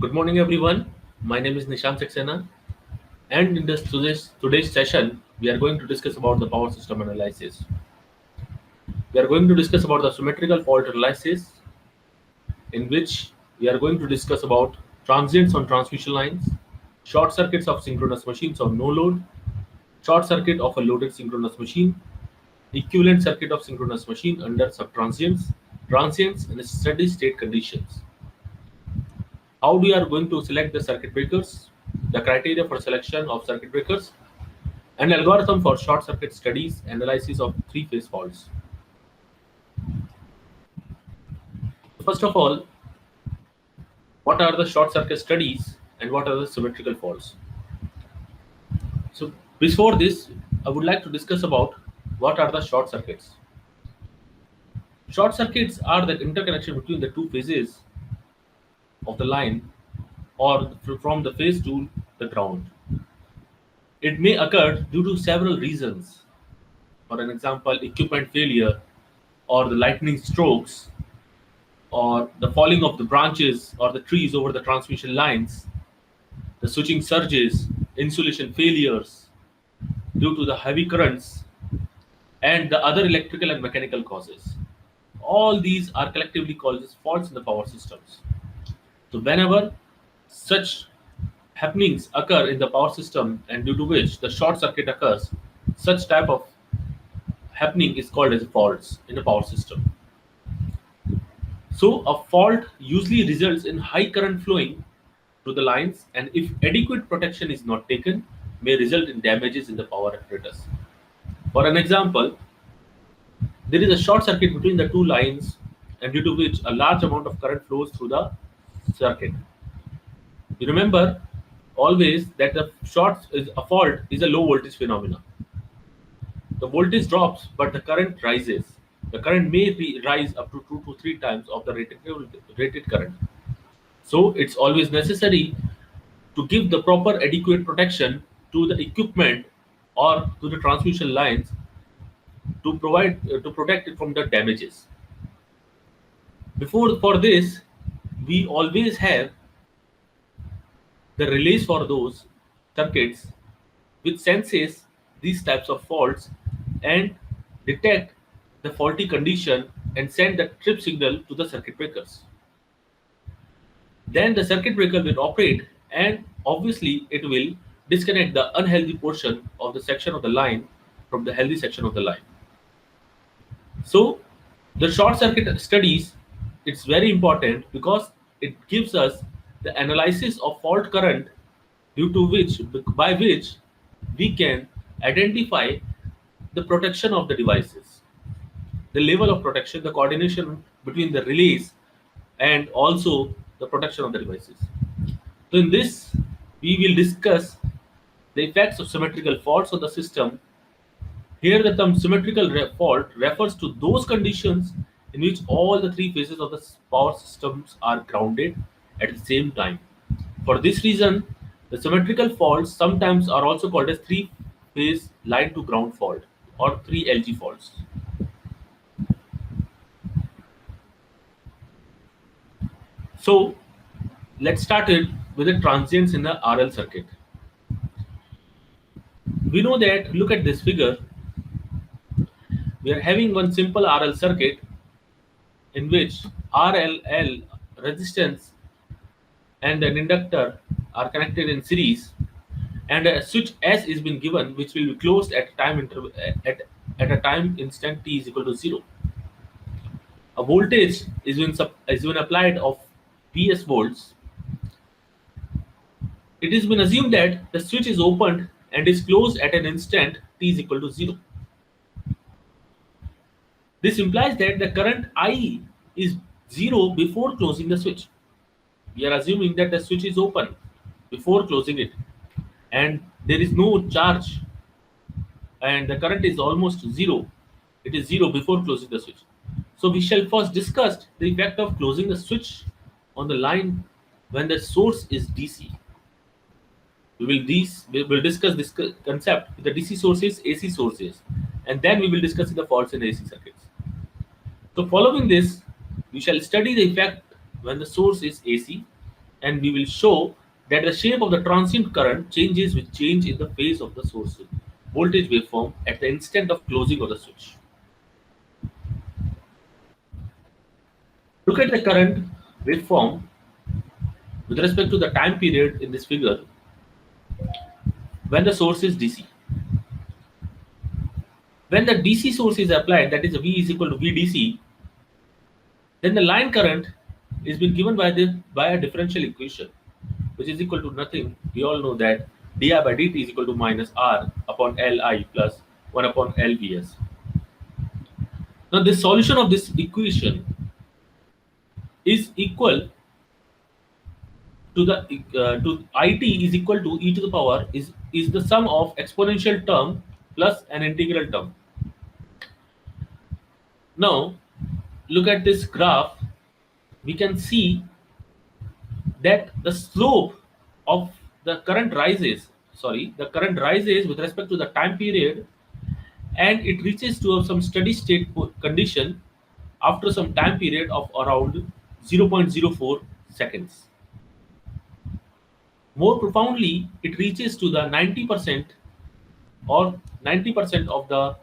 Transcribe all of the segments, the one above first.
Good morning, everyone. My name is Nishant Saxena, and in today's session, we are going to discuss about the power system analysis. We are going to discuss about the symmetrical fault analysis, in which we are going to discuss about transients on transmission lines, short circuits of synchronous machines on no load, short circuit of a loaded synchronous machine, equivalent circuit of synchronous machine under subtransients, transients, and steady state conditions. How we are going to select the circuit breakers, the criteria for selection of circuit breakers, an algorithm for short circuit studies, analysis of three-phase faults. First of all, what are the short circuit studies and what are the symmetrical faults? So before this, I would like to discuss about what are the short circuits. Short circuits are the interconnection between the two phases of the line or from the phase to the ground. It may occur due to several reasons. For an example, equipment failure or the lightning strokes or the falling of the branches or the trees over the transmission lines, the switching surges, insulation failures due to the heavy currents, and the other electrical and mechanical causes. All these are collectively called as faults in the power systems. So, whenever such happenings occur in the power system and due to which the short circuit occurs, such type of happening is called as faults in the power system. So, a fault usually results in high current flowing through the lines, and if adequate protection is not taken, may result in damages in the power apparatus. For an example, there is a short circuit between the two lines, and due to which a large amount of current flows through the circuit. You remember always that the short is a fault is a low voltage phenomena. The voltage drops, but the current rises. The current may rise up to 2 to 3 times of the rated current. So it's always necessary to give the proper adequate protection to the equipment or to the transmission lines to provide to protect it from the damages. Before for this, we always have the relays for those circuits which senses these types of faults and detect the faulty condition and send the trip signal to the circuit breakers. Then the circuit breaker will operate and obviously it will disconnect the unhealthy portion of the section of the line from the healthy section of the line. So the short circuit studies, it's very important because it gives us the analysis of fault current due to which by which we can identify the protection of the devices, the level of protection, the coordination between the relays, and also the protection of the devices. So in this, we will discuss the effects of symmetrical faults on the system. Here, the term symmetrical fault refers to those conditions in which all the three phases of the power systems are grounded at the same time. For this reason, the symmetrical faults sometimes are also called as three-phase line to ground fault or 3LG faults. So, let's start it with the transients in the RL circuit. We know that, look at this figure, we are having one simple RL circuit in which RLL resistance and an inductor are connected in series, and a switch S is been given which will be closed at at a time instant t is equal to 0. A voltage is when applied of Vs volts. It has been assumed that the switch is opened and is closed at an instant t is equal to 0. This implies that the current I is 0 before closing the switch. We are assuming that the switch is open before closing it and there is no charge and the current is almost 0. It is 0 before closing the switch. So we shall first discuss the effect of closing the switch on the line when the source is DC. We will discuss this concept with the DC sources, AC sources, and then we will discuss the faults in AC circuits. So following this, we shall study the effect when the source is AC, and we will show that the shape of the transient current changes with change in the phase of the source voltage waveform at the instant of closing of the switch. Look at the current waveform with respect to the time period in this figure when the source is DC. When the DC source is applied, that is V is equal to VDC, then the line current is been given by a differential equation, which is equal to nothing. We all know that di by dt is equal to minus R upon Li plus 1 upon LVS. Now, the solution of this equation is equal to the to it is equal to e to the power is the sum of exponential term plus an integral term. Now, look at this graph. We can see that the slope of the current rises. The current rises with respect to the time period, and it reaches to some steady state condition after some time period of around 0.04 seconds. More profoundly, it reaches to the 90% or 90% of the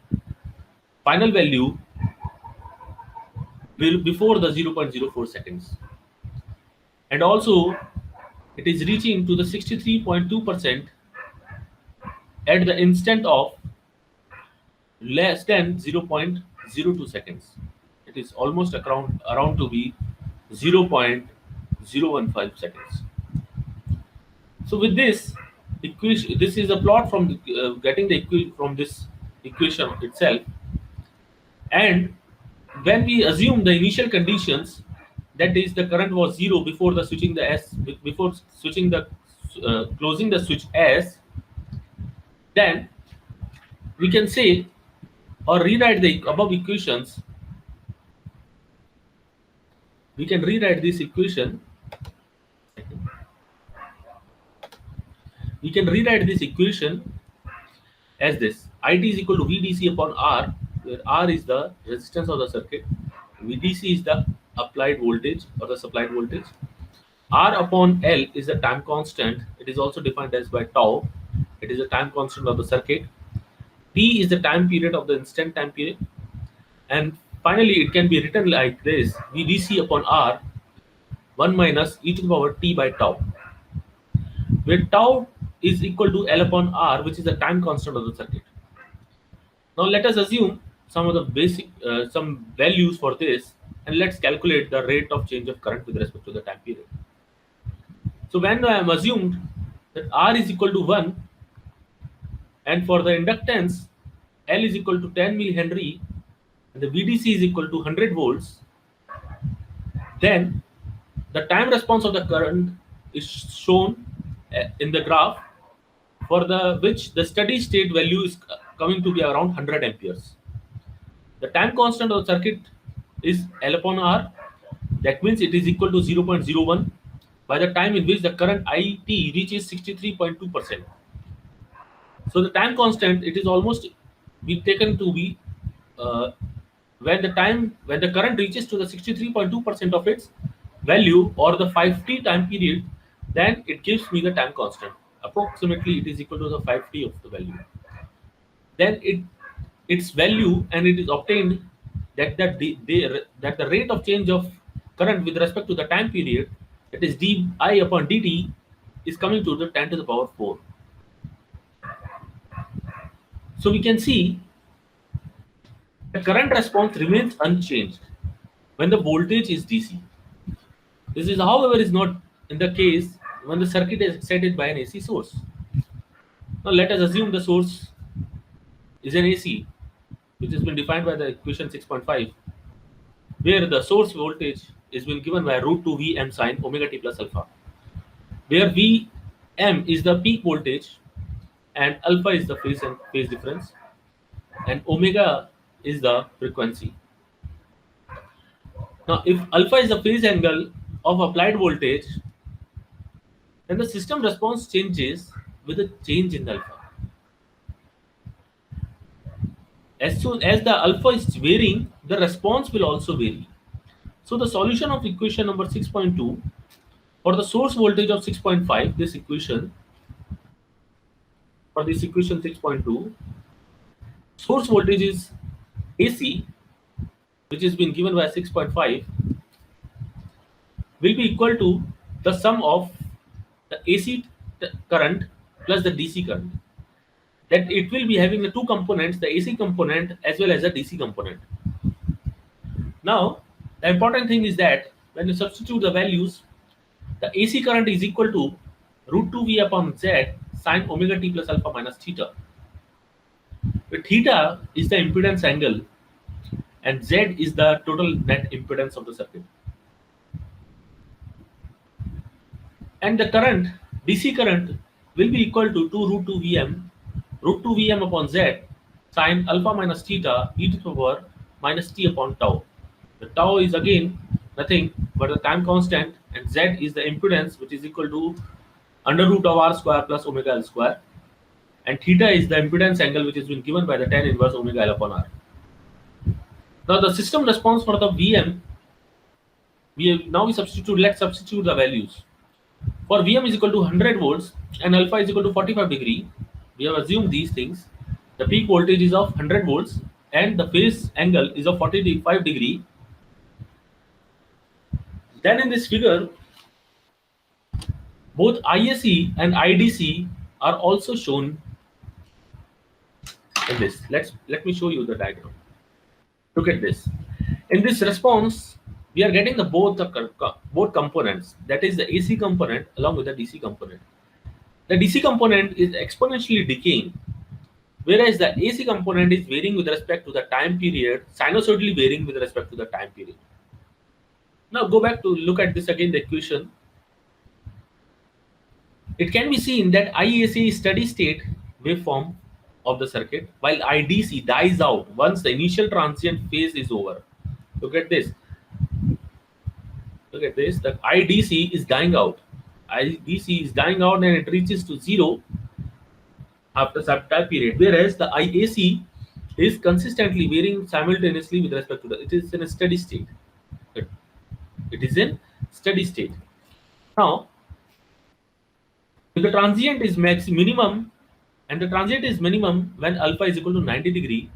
final value before the 0.04 seconds. And also, it is reaching to the 63.2% at the instant of less than 0.02 seconds. It is almost around to be 0.015 seconds. So with this equation, this is a plot from getting the from this equation itself. And when we assume the initial conditions, that is the current was zero before the switching the S before switching the closing the switch S, then we can say or rewrite the above equations. We can rewrite this equation. We can rewrite this equation as this: IT is equal to VDC upon R, where R is the resistance of the circuit, VDC is the applied voltage or the supplied voltage, R upon L is the time constant. It is also defined as by tau. It is the time constant of the circuit. T is the time period of the instant time period. And finally, it can be written like this: VDC upon R 1 minus e to the power t by tau, where tau is equal to L upon R, which is the time constant of the circuit. Now let us assume some of the basic some values for this, and let's calculate the rate of change of current with respect to the time period. So when I am assumed that R is equal to 1, and for the inductance L is equal to 10 millihenry, and the VDC is equal to 100 volts, then the time response of the current is shown in the graph, for the which the steady state value is coming to be around 100 amperes. The time constant of the circuit is L upon R. That means it is equal to 0.01 by the time in which the current IT reaches 63.2%. So the time constant, it is almost be taken to be when the current reaches to the 63.2% of its value or the 5t time period, then it gives me the time constant. Approximately it is equal to the 5t of the value. Then its value, and it is obtained that the rate of change of current with respect to the time period, that is di upon dt, is coming to the 10 to the power 4. So we can see the current response remains unchanged when the voltage is DC. This is, however, is not in the case when the circuit is excited by an AC source. Now let us assume the source is an AC, which has been defined by the equation 6.5, where the source voltage is been given by root 2 Vm sine omega t plus alpha, where Vm is the peak voltage and alpha is the phase difference, and omega is the frequency. Now, if alpha is the phase angle of applied voltage, then the system response changes with a change in the alpha. As soon as the alpha is varying, the response will also vary. So the solution of equation number 6.2 For the source voltage of 6.5, this equation, for this equation 6.2, source voltage is AC, which has been given by 6.5, will be equal to the sum of the AC current plus the DC current. That it will be having the two components, the AC component as well as the DC component. Now, the important thing is that when you substitute the values, the AC current is equal to root 2V upon Z sine omega t plus alpha minus theta. Where theta is the impedance angle and Z is the total net impedance of the circuit. And the current, DC current, will be equal to 2 root 2 Vm, root 2 Vm upon Z sine alpha minus theta e to the power minus t upon tau. The tau is again nothing but the time constant, and Z is the impedance, which is equal to under root of r square plus omega l square, and theta is the impedance angle, which has been given by the tan inverse omega l upon r. Now the system response for the Vm, let's substitute the values. For Vm is equal to 100 volts and alpha is equal to 45 degree, we have assumed these things. The peak voltage is of 100 volts and the phase angle is of 45 degree. Then in this figure, both IAC and IDC are also shown in this. Let me show you the diagram. Look at this. In this response, we are getting the both components, that is the AC component along with the DC component. The DC component is exponentially decaying, whereas the AC component is varying with respect to the time period, sinusoidally varying with respect to the time period. Now go back to look at this again, the equation. It can be seen that IAC is steady state waveform of the circuit, while IDC dies out once the initial transient phase is over. Look at this. Look at this. The IDC is dying out. IDC is dying out and it reaches to zero after some time period, whereas the IAC is consistently varying simultaneously with respect to it is in a steady state. It is in steady state. Now, if the transient is minimum, and the transient is minimum when alpha is equal to 90 degree,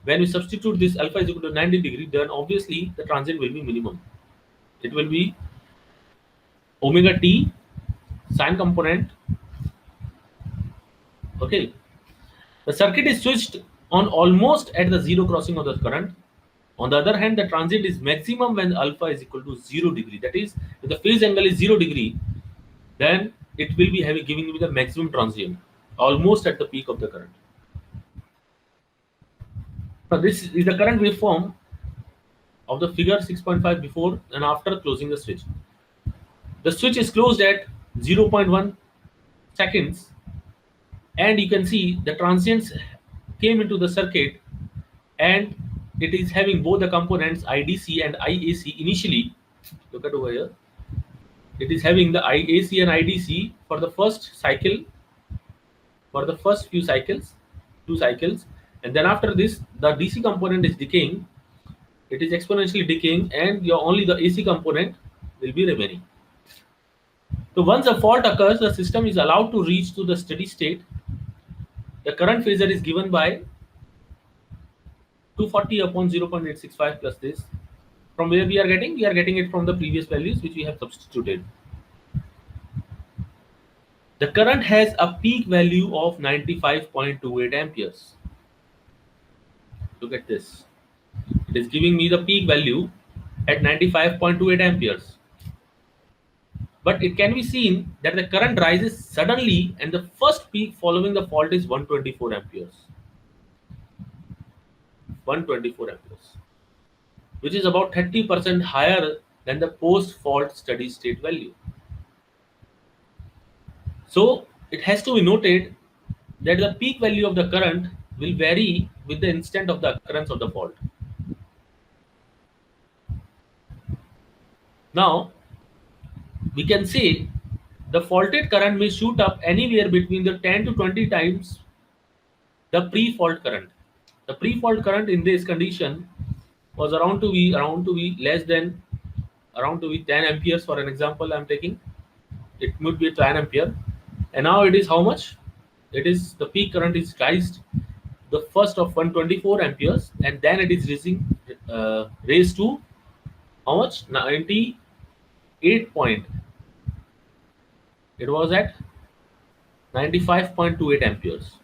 when we substitute this alpha is equal to 90 degree, then obviously the transient will be minimum. It will be omega t sine component. Okay, the circuit is switched on almost at the zero crossing of the current. On the other hand, the transient is maximum when alpha is equal to 0 degree. That is, if the phase angle is 0 degree, then it will be giving you the maximum transient, almost at the peak of the current. Now this is the current waveform of the figure 6.5 before and after closing the switch. The switch is closed at 0.1 seconds, and you can see the transients came into the circuit, and it is having both the components IDC and IAC initially. Look at over here. It is having the IAC and IDC for the first cycle, for the first few cycles, 2 cycles, and then after this, the DC component is decaying. It is exponentially decaying, and only the AC component will be remaining. So once a fault occurs, the system is allowed to reach to the steady state. The current phasor is given by 240 upon 0.865 plus this. From where we are getting? We are getting it from the previous values which we have substituted. The current has a peak value of 95.28 amperes. Look at this. It is giving me the peak value at 95.28 amperes. But it can be seen that the current rises suddenly, and the first peak following the fault is 124 amperes. 124 amperes, which is about 30% higher than the post-fault steady state value. So it has to be noted that the peak value of the current will vary with the instant of the occurrence of the fault. Now, we can say the faulted current may shoot up anywhere between the 10 to 20 times the pre-fault current. The pre-fault current in this condition was around to be less than around to be 10 amperes for an example I'm taking. It would be 10 ampere, and now it is how much? It is the peak current is raised the first of 124 amperes, and then it is raised to how much? 98 point. It was at 95.28 amperes.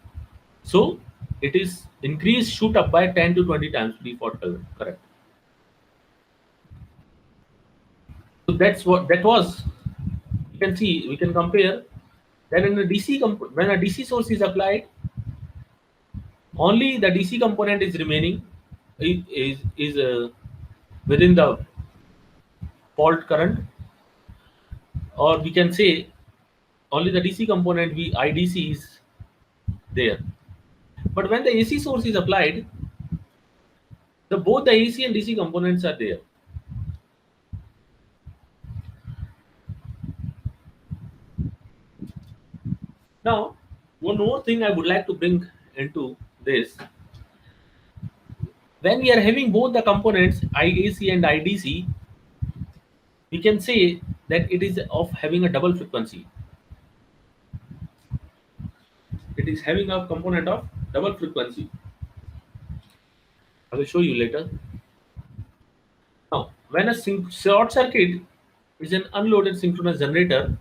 So it is increased, shoot up by 10 to 20 times default current. Correct. So that's what that was. You can see, we can compare. Then in the when a DC source is applied, only the DC component is remaining, is within the fault current, or we can say only the DC component IDC is there. But when the AC source is applied, both the AC and DC components are there. Now, one more thing I would like to bring into this: when we are having both the components IAC and IDC, we can say that it is of having a double frequency. It is having a component of double frequency. I will show you later. Now, when a short circuit is an unloaded synchronous generator,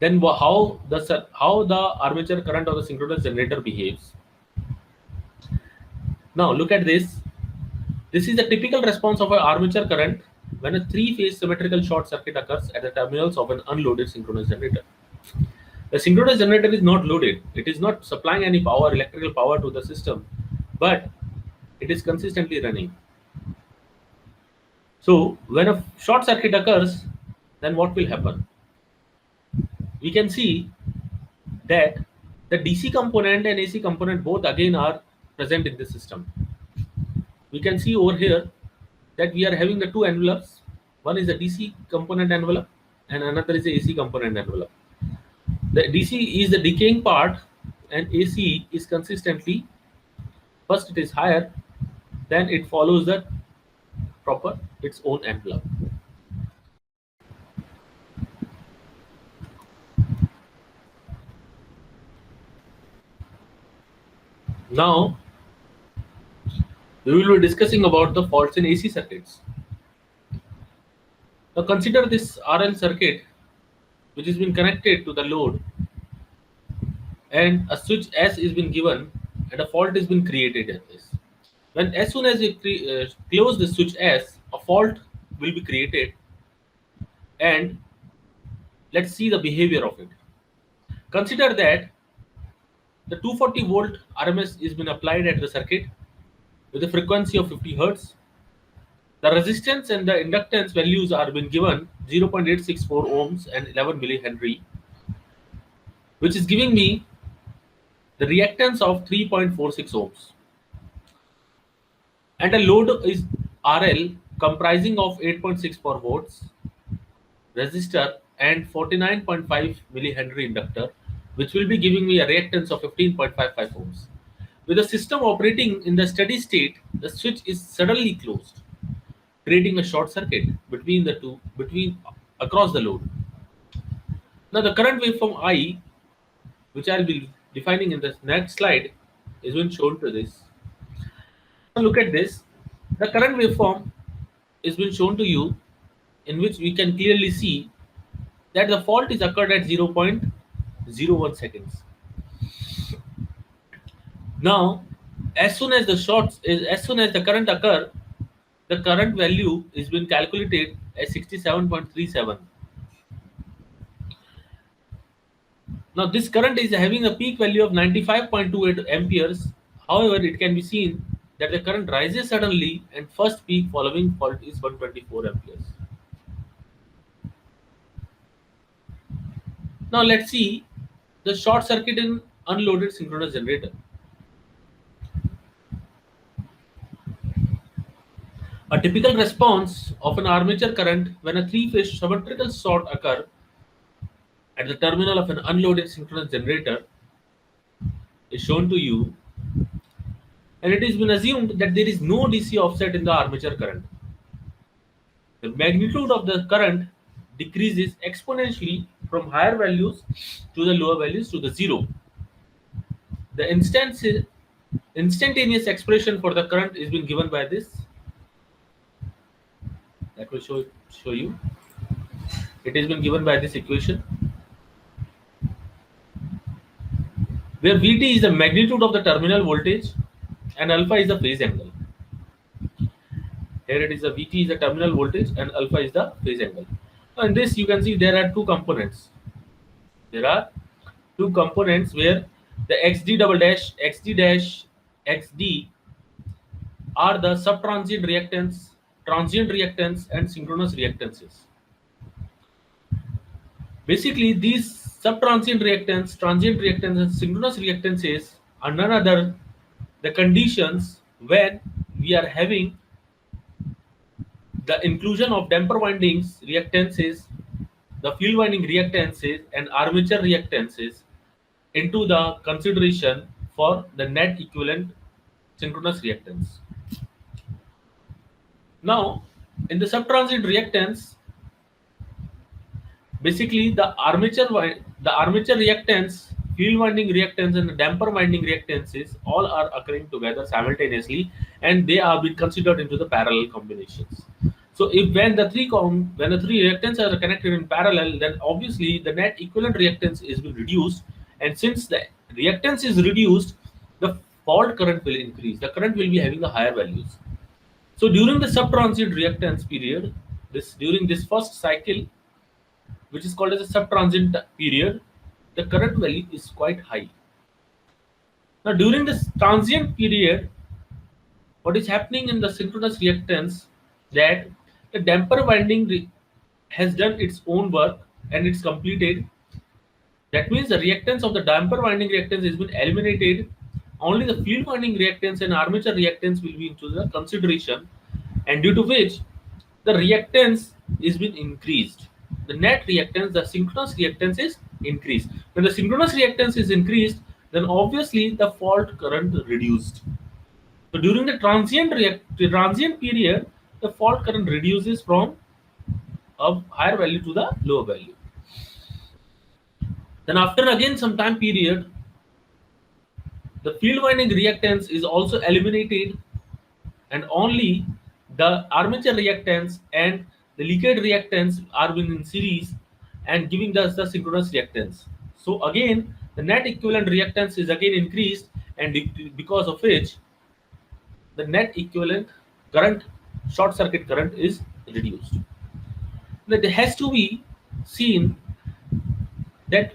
then how the armature current of the synchronous generator behaves. Now look at this. This is the typical response of an armature current when a three-phase symmetrical short circuit occurs at the terminals of an unloaded synchronous generator. The synchronous generator is not loaded. It is not supplying any power, electrical power to the system, but it is consistently running. So when a short circuit occurs, then what will happen? We can see that the DC component and AC component both again are present in the system. We can see over here that we are having the two envelopes. One is the DC component envelope and another is the AC component envelope. The DC is the decaying part and AC is consistently, first it is higher, then it follows the proper its own envelope. Now we will be discussing about the faults in AC circuits. Now consider this RL circuit which has been connected to the load, and a switch S is been given and a fault has been created at this. When as soon as you close the switch S, a fault will be created, and let's see the behavior of it. Consider that the 240 volt RMS has been applied at the circuit with a frequency of 50 Hz. The resistance and the inductance values are been given 0.864 ohms and 11 millihenry, which is giving me the reactance of 3.46 ohms. And a load is RL comprising of 8.64 volts resistor and 49.5 millihenry inductor, which will be giving me a reactance of 15.55 ohms. With the system operating in the steady state, the switch is suddenly closed, creating a short circuit between the two, across the load. Now the current waveform I, which I'll be defining in the next slide, is been shown to this. Now look at this. The current waveform is been shown to you, in which we can clearly see that the fault is occurred at 0.01 seconds. Now, as soon as the current occur, the current value is been calculated as 67.37. Now, this current is having a peak value of 95.28 amperes. However, it can be seen that the current rises suddenly and first peak following fault is 124 amperes. Now, let's see the short circuit in unloaded synchronous generator. A typical response of an armature current when a three-phase symmetrical short occur at the terminal of an unloaded synchronous generator is shown to you. and it has been assumed that there is no DC offset in the armature current. The magnitude of the current decreases exponentially from higher values to the lower values to the zero. The instantaneous expression for the current is being given by this. That will show you. It has been given by this equation, where Vt is the magnitude of the terminal voltage and alpha is the phase angle. Here it is the Vt is the terminal voltage and alpha is the phase angle. Now in this you can see there are two components. There are two components where the xd double dash, xd dash, xd are the subtransient reactance, transient reactance, and synchronous reactances. Basically, these subtransient reactance, transient reactance, and synchronous reactances are none other the conditions when we are having the inclusion of damper windings reactances, the field winding reactances, and armature reactances into the consideration for the net equivalent synchronous reactance. Now, in the subtransient reactance, basically the armature reactance, field winding reactance, and the damper winding reactances all are occurring together simultaneously, and they are being considered into the parallel combinations. So if when the three reactants are connected in parallel, then obviously the net equivalent reactance is will reduce, and since the reactance is reduced, the fault current will increase. The current will be having the higher values. So during the subtransient reactance period, during this first cycle, which is called as a subtransient period, the current value is quite high. Now during this transient period, what is happening in the synchronous reactance, that the damper winding has done its own work and it's completed. That means the reactance of the damper winding reactance has been eliminated. Only the field winding reactance and armature reactance will be into the consideration, and due to which the reactance is been increased. The net reactance, the synchronous reactance is increased. When the synchronous reactance is increased, then obviously the fault current reduced. So during the transient period, the fault current reduces from a higher value to the lower value. Then after again some time period, the field winding reactance is also eliminated, and only the armature reactance and the leakage reactance are in series and giving us the synchronous reactance. So again, the net equivalent reactance is again increased, and because of which the net equivalent current, short circuit current, is reduced. That has to be seen that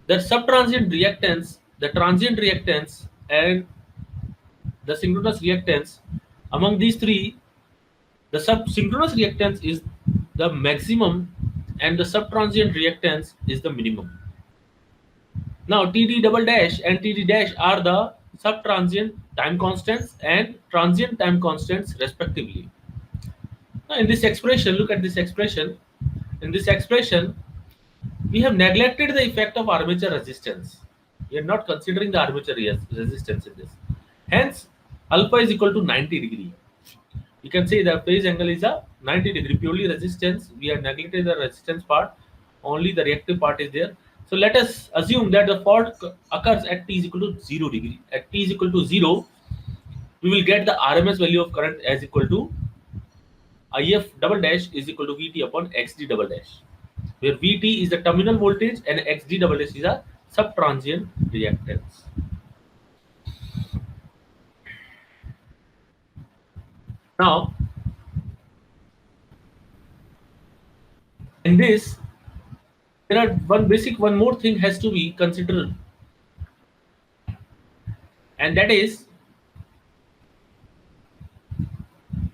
the subtransient reactance, the transient reactance, and the synchronous reactance, among these three, the synchronous reactance is the maximum and the subtransient reactance is the minimum. Now TD double dash and TD dash are the subtransient time constants and transient time constants respectively. Now in this expression, look at this expression. In this expression, we have neglected the effect of armature resistance. We are not considering the armature resistance in this. Hence, alpha is equal to 90 degree. You can say the phase angle is a 90 degree, purely resistance. We have neglected the resistance part, only the reactive part is there. So let us assume that the fault occurs at t is equal to 0 degree. At t is equal to 0, we will get the RMS value of current as equal to IF double dash is equal to Vt upon XD double dash, where Vt is the terminal voltage and XD double dash is a subtransient reactance. Now, in this, there are one more thing has to be considered, and that is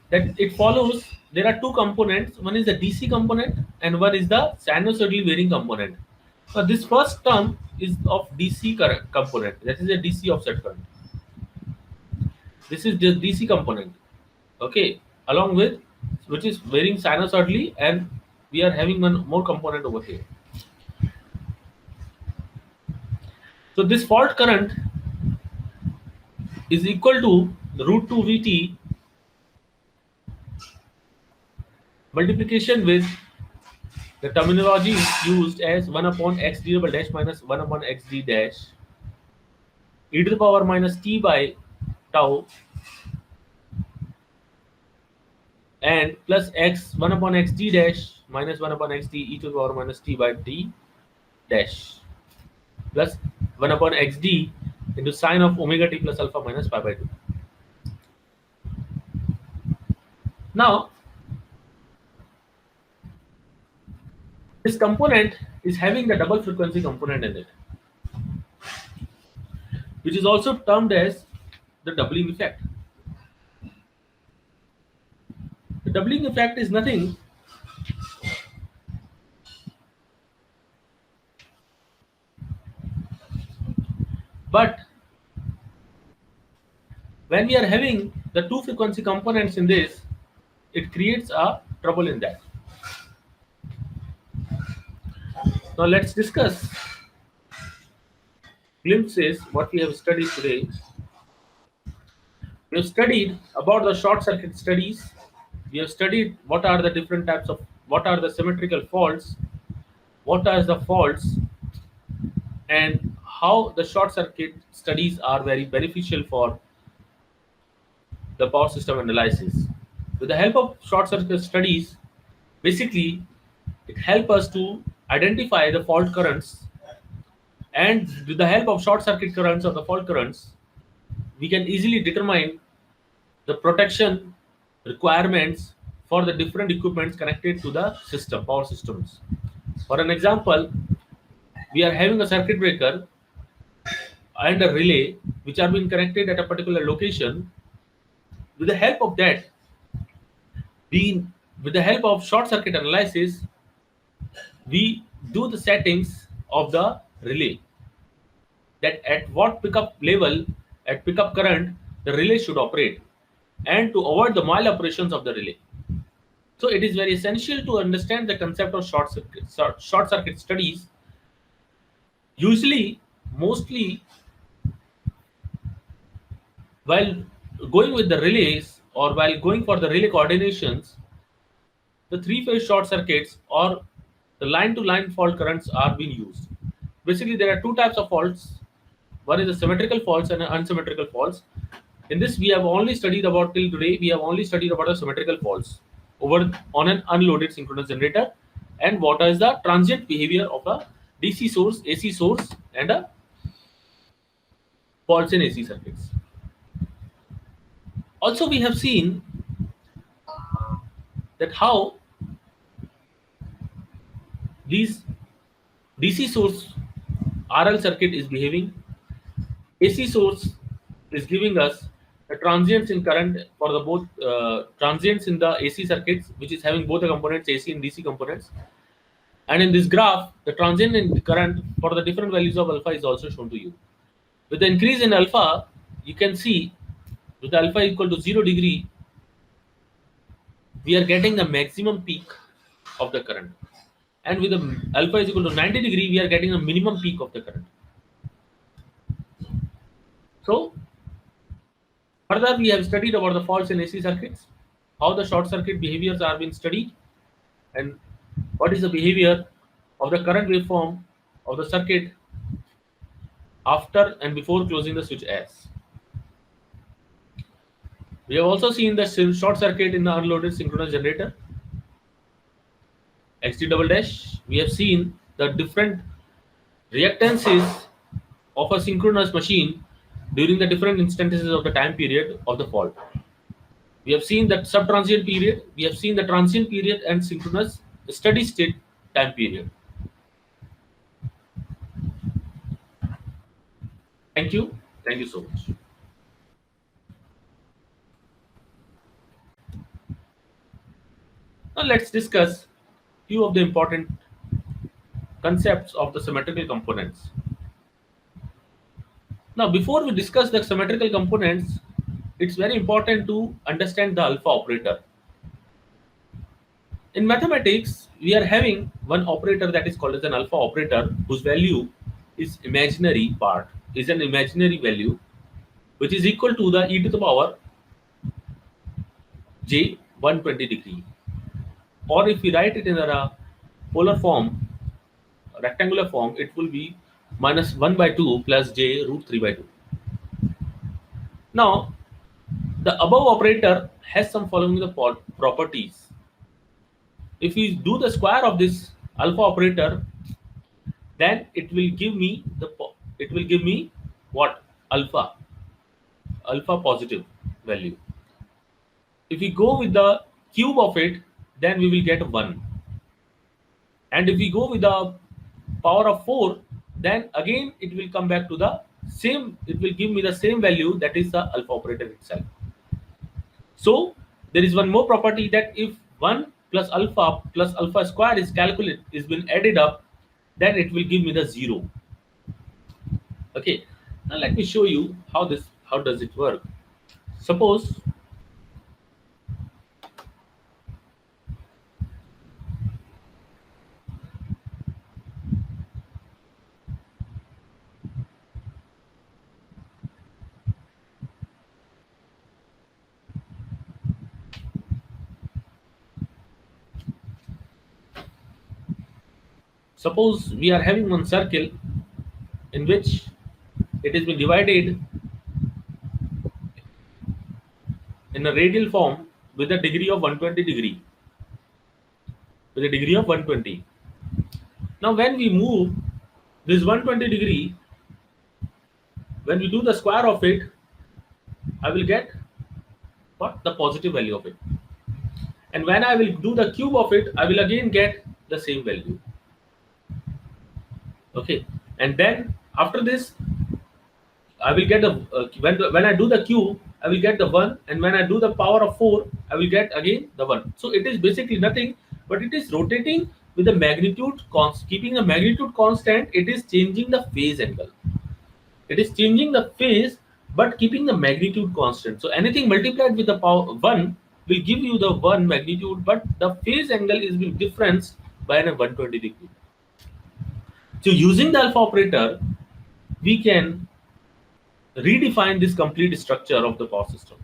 that it follows there are two components. One is the DC component and one is the sinusoidally varying component. Now, this first term is of DC current component, that is a DC offset current. This is the DC component, okay, along with which is varying sinusoidally, and we are having one more component over here. So this fault current is equal to the root 2 Vt multiplication with the terminology used as 1 upon x d double dash minus 1 upon x d dash e to the power minus t by tau and plus x 1 upon x d dash minus 1 upon x d e to the power minus t by t dash plus 1 upon x d into sine of omega t plus alpha minus pi by 2. Now, this component is having the double frequency component in it, which is also termed as the doubling effect. The doubling effect is nothing but when we are having the two frequency components in this, it creates a trouble in that. Now let's discuss glimpses what we have studied today. We have studied about the short circuit studies. We have studied what are the different types of, what are the symmetrical faults, what are the faults, and how the short circuit studies are very beneficial for the power system analysis. With the help of short circuit studies, basically it helps us to identify the fault currents, and with the help of short circuit currents or the fault currents, we can easily determine the protection requirements for the different equipments connected to the system, power systems. For an example, we are having a circuit breaker and a relay which are being connected at a particular location. With the help of that, with the help of short circuit analysis, we do the settings of the relay, that at what pickup level, at pickup current, the relay should operate, and to avoid the maloperations of the relay. So it is very essential to understand the concept of short circuit studies. Usually, mostly, while going with the relays or while going for the relay coordinations, the three-phase short circuits or the line-to-line fault currents are being used. Basically, there are two types of faults. One is the symmetrical faults and unsymmetrical faults. In this, we have only studied about till today. We have only studied about the symmetrical faults over on an unloaded synchronous generator, and what is the transient behavior of a DC source, AC source, and a faults in AC circuits. Also, we have seen that how these DC source RL circuit is behaving. AC source is giving us the transients in current for the both transients in the AC circuits, which is having both the components AC and DC components. And in this graph, the transient in current for the different values of alpha is also shown to you. With the increase in alpha, you can see with alpha equal to 0 degree, we are getting the maximum peak of the current. And with the alpha is equal to 90 degree, we are getting a minimum peak of the current. So, further, we have studied about the faults in AC circuits, how the short circuit behaviors are being studied, and what is the behavior of the current waveform of the circuit after and before closing the switch S. We have also seen the short circuit in the unloaded synchronous generator, XD double dash. We have seen the different reactances of a synchronous machine during the different instances of the time period of the fault. We have seen that subtransient period, we have seen the transient period and synchronous steady state time period. Thank you. Thank you so much. Now let's discuss few of the important concepts of the symmetrical components. Now, before we discuss the symmetrical components, it's very important to understand the alpha operator. In mathematics, we are having one operator that is called as an alpha operator, whose value is imaginary part, is an imaginary value, which is equal to the e to the power j 120 degree. Or if we write it in a polar form, rectangular form, it will be minus 1 by 2 plus j root 3 by 2. Now, the above operator has some following the properties. If we do the square of this alpha operator, then it will give me what? Alpha positive value. If we go with the cube of it, then we will get 1. And if we go with the power of 4, then again it will come back to the same, it will give me the same value, that is the alpha operator itself. So there is one more property, that if 1 plus alpha square is calculated, is been added up, then it will give me the 0. Okay, now let me show you how does it work. Suppose we are having one circle in which it has been divided in a radial form with a degree of 120 degree, with a degree of 120. Now when we move this 120 degree, when we do the square of it, I will get what? The positive value of it. And when I will do the cube of it, I will again get the same value. Okay, and then after this, I will get the when I do the cube, I will get the 1, and when I do the power of 4, I will get again the 1. So it is basically nothing, but it is rotating with the magnitude keeping the magnitude constant. It is changing the phase angle. It is changing the phase, but keeping the magnitude constant. So anything multiplied with the power 1 will give you the 1 magnitude, but the phase angle is being difference by a 120 degree. So using the alpha operator, we can redefine this complete structure of the power system.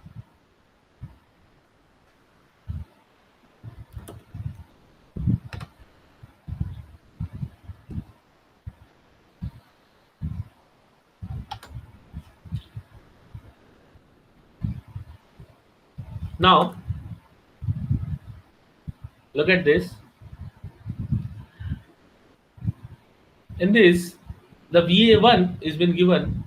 Now, look at this. In this, the VA1 is been given